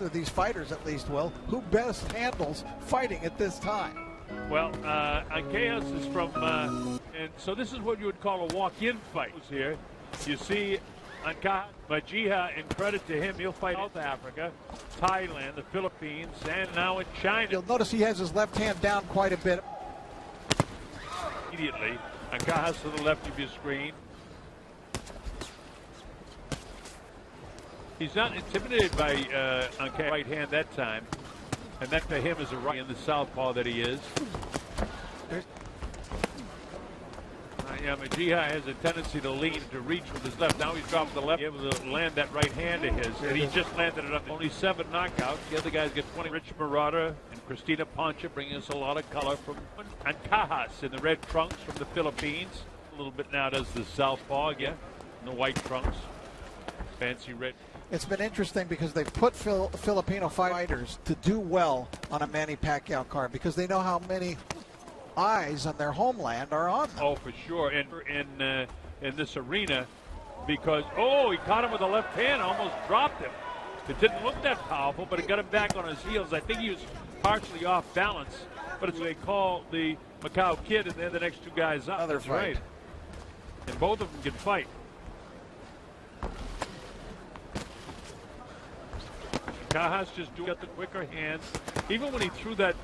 of these fighters at least, Will, who best handles fighting at this time. Well, ancajas is from, and so this is what you would call a walk-in fight here. You see Ancajas, Majiha, and credit to him, he'll fight South Africa, Thailand, the Philippines, and now in China. You'll notice he has his left hand down quite a bit. Immediately, Ancajas to the left of your screen. He's not intimidated by Ancajas' right hand that time. And that to him is a right in the southpaw that he is. Yeah, Majiha has a tendency to lean, to reach with his left. Now he's dropped the left, able to land that right hand of his. And he just landed it up. Only 7 knockouts. The other guys get 20. Rich Murata and Christina Poncha bringing us a lot of color from Ancajas in the red trunks from the Philippines. A little bit now does the southpaw again in the white trunks. Fancy red. It's been interesting because they've put Filipino fighters to do well on a Manny Pacquiao card because they know how many eyes on their homeland are on them. Oh, for sure. And in this arena, because, oh, he caught him with the left hand, almost dropped him. It didn't look that powerful, but it got him back on his heels. I think he was partially off balance, but it's what they call the Macau Kid, and they're the next 2 guys up. Another That's fight. right. And both of them can fight. Ancajas just got the quicker hands. Even when he threw that,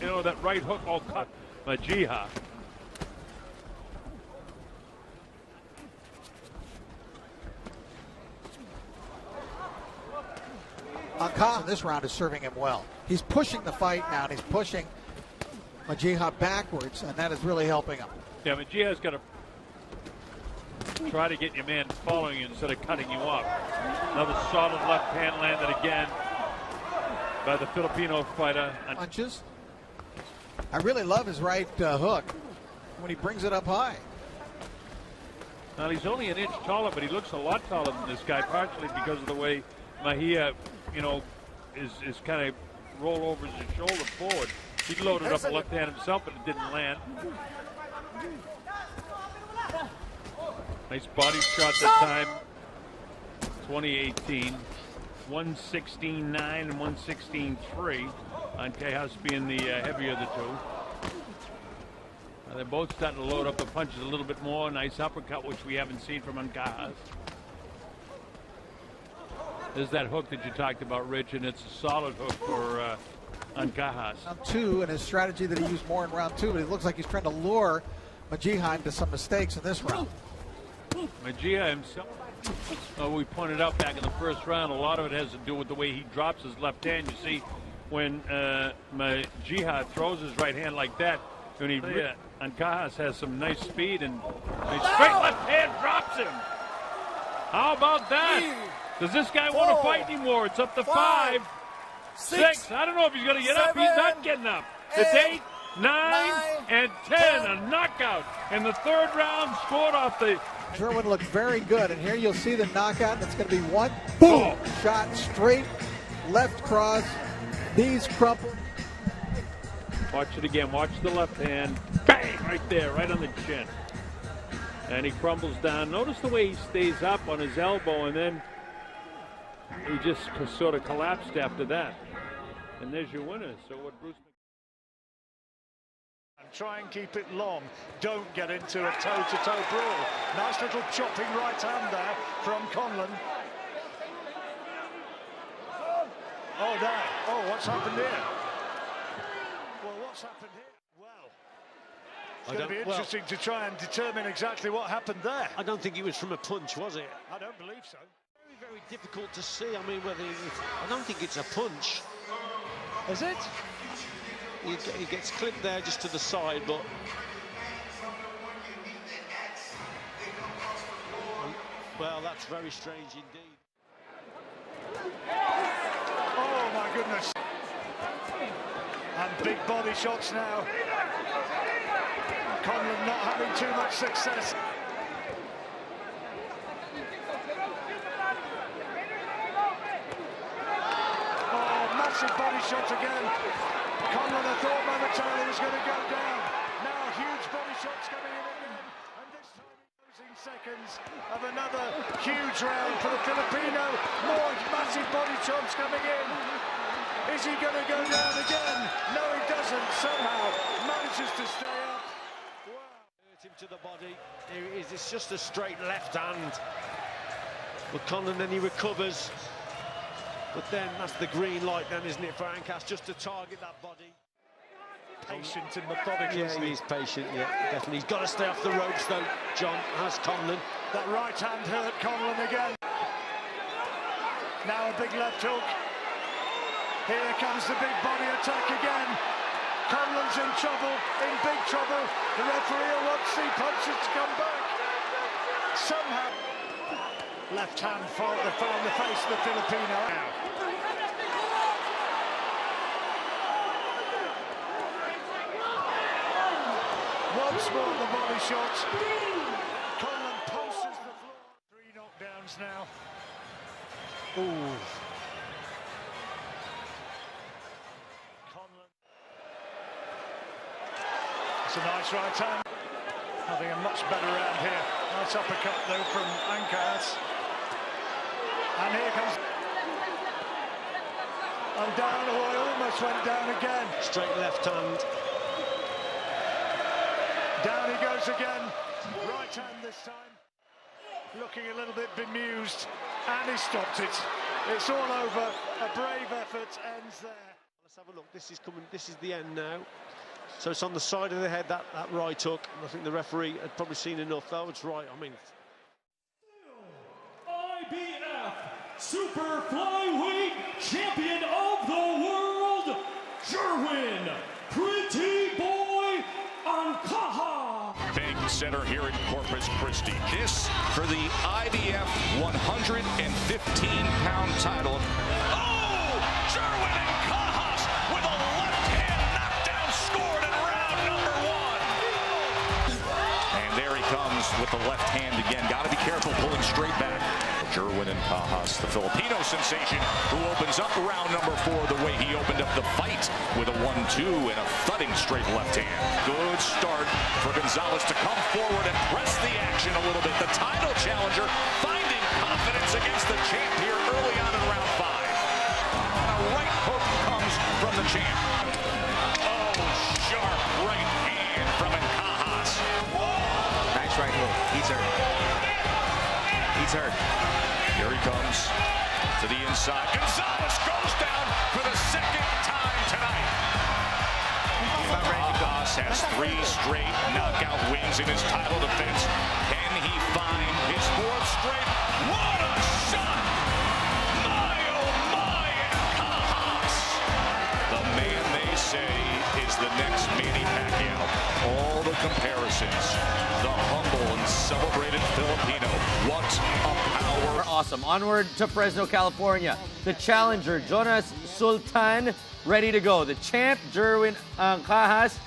that right hook, all cut Majiha. Ancajas in this round is serving him well. He's pushing the fight now, and he's pushing Majiha backwards, and that is really helping him. Yeah, Majiha's got to try to get your man following you instead of cutting you off. Another solid left hand landed again by the Filipino fighter. Punches. I really love his right hook when he brings it up high. Now he's only an inch taller, but he looks a lot taller than this guy, partially because of the way Mahia, is kind of roll over his shoulder forward. He loaded up a left hand himself, but it didn't land. Nice body shot that time. 2018. 116.9 and 116.3. Ancajas being the heavier of the two. They're both starting to load up the punches a little bit more. Nice uppercut, which we haven't seen from Ancajas. There's that hook that you talked about, Rich, and it's a solid hook for Ancajas. Round 2, and his strategy that he used more in round 2, but it looks like he's trying to lure Majiha into some mistakes in this round. Majiha himself, we pointed out back in the first round, a lot of it has to do with the way he drops his left hand. You see, when Majiha throws his right hand like that, when he Ancajas has some nice speed, and a straight left hand drops him. How about that? Does this guy want to fight anymore? It's up to 5, 6. I don't know if he's going to get up. He's not getting up. It's 8, 9, and 10. A knockout in the 3rd round, scored off the. Jerwin looked very good, and here you'll see the knockout. That's going to be one boom shot straight left cross. Knees crumpled. Watch it again. Watch the left hand. Bang! Right there, right on the chin. And he crumbles down. Notice the way he stays up on his elbow, and then he just sort of collapsed after that. And there's your winner. So what Bruce... And try and keep it long. Don't get into a toe-to-toe brawl. Nice little chopping right hand there from Conlon. Oh, there. Oh, what's happened here? Well, what's happened here? Well, it's going to be interesting to try and determine exactly what happened there. I don't think it was from a punch, was it? I don't believe so. Very, very difficult to see. I mean, I don't think it's a punch. Is it? He gets clipped there just to the side, but well, that's very strange indeed. Oh my goodness. And big body shots now. Conlon not having too much success. Oh, massive body shot again. Conlon, I thought momentarily was going to go down. Now huge body shots coming in again. And this time in closing seconds, a have another huge round for the Filipino. More massive body chops coming in. Is he going to go down again? No, he doesn't. Somehow manages to stay up. Wow. Hurt him to the body. It's just a straight left hand. But Conlon, then he recovers. But then that's the green light then, isn't it, for Ancajas, just to target that body. Patient and methodical. Yeah, he's patient, yeah, definitely. He's got to stay off the ropes, though, John, has Conlon. That right hand hurt Conlon again. Now a big left hook. Here comes the big body attack again. Conlon's in trouble, in big trouble. The referee will want to see punches to come back. Somehow. Left hand found the face of the Filipino. Once more the body shot. Conlon pulses the floor. 3 knockdowns now. Ooh. Conlon. It's a nice right hand. Having a much better round here. Nice uppercut though from Ancajas. And here comes. And down, oh, he almost went down again. Straight left hand. Down he goes again. Right hand this time. Looking a little bit bemused. And he stopped it. It's all over. A brave effort ends there. Let's have a look. This is coming. This is the end now. So it's on the side of the head, that right hook. And I think the referee had probably seen enough. That was right. I mean, IBF Super Flyweight Champion of the World, Jerwin, Pretty Boy Ancajas. Big center here in Corpus Christi. This for the IBF 115-pound title. Oh! Jerwin Ancajas with a left-hand knockdown scored in round number 1. And there he comes with the left hand again. Got to be careful pulling straight back. Jerwin Ancajas, the Filipino sensation, who opens up round number 4 the way he opened up the fight with a 1-2 and a thudding straight left hand. Good start for Gonzalez to come forward and press the action a little bit. The title challenger finding confidence against the champ here early on in round 5. And a right hook comes from the champ. Oh, sharp right hand from Ancajas. Nice right hook. He's hurt. He's hurt. Here he comes to the inside. Gonzalez goes down for the 2nd time tonight. Ancajas has 3 straight knockout wins in his title defense. Can he find his 4th straight? What a shot! My, oh my, Ancajas! The man they say is the next Manny Pacquiao. All the comparisons. The humble and celebrated Filipino. What a power. Awesome. Onward to Fresno, California. The challenger, Jonas Sultan, ready to go. The champ, Jerwin Ancajas.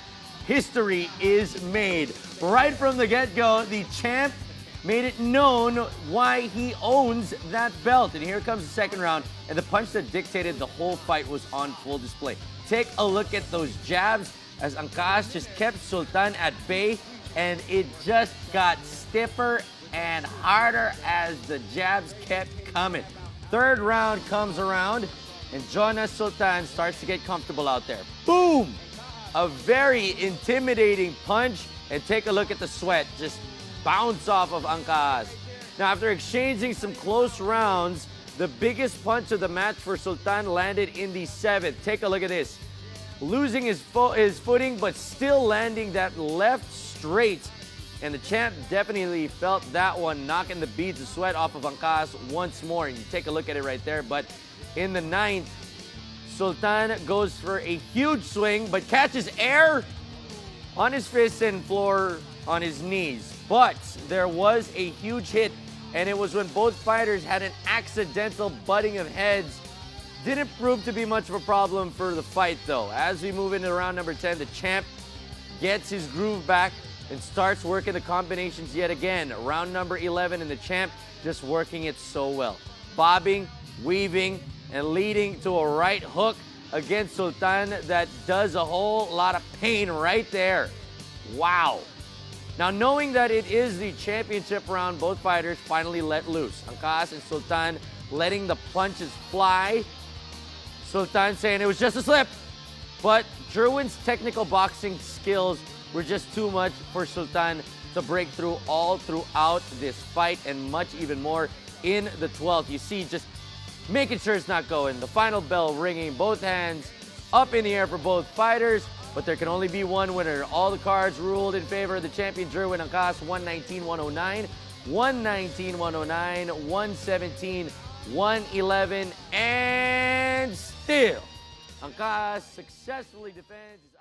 History is made. Right from the get-go, the champ made it known why he owns that belt. And here comes the 2nd round, and the punch that dictated the whole fight was on full display. Take a look at those jabs as Ancajas just kept Sultan at bay, and it just got stiffer and harder as the jabs kept coming. 3rd round comes around, and Jonas Sultan starts to get comfortable out there. Boom! A very intimidating punch, and take a look at the sweat just bounce off of Ancajas. Now, after exchanging some close rounds, the biggest punch of the match for Sultan landed in the 7th. Take a look at this. Losing his footing, but still landing that left straight. And the champ definitely felt that one, knocking the beads of sweat off of Ancajas once more. And you take a look at it right there. But in the 9th, Sultan goes for a huge swing, but catches air on his fists and floor on his knees. But there was a huge hit, and it was when both fighters had an accidental butting of heads. Didn't prove to be much of a problem for the fight, though. As we move into round number 10, the champ gets his groove back and starts working the combinations yet again. Round number 11, and the champ just working it so well. Bobbing, weaving, and leading to a right hook against Sultan that does a whole lot of pain right there. Wow. Now, knowing that it is the championship round, both fighters finally let loose. Ancajas and Sultan letting the punches fly. Sultan saying it was just a slip. But Jerwin's technical boxing skills were just too much for Sultan to break through all throughout this fight, and much even more in the 12th. You see, just making sure it's not going. The final bell ringing, both hands up in the air for both fighters, but there can only be one winner. All the cards ruled in favor of the champion, Jerwin Ancajas, 119-109, 119-109, 117-111, and still, Ancajas successfully defends.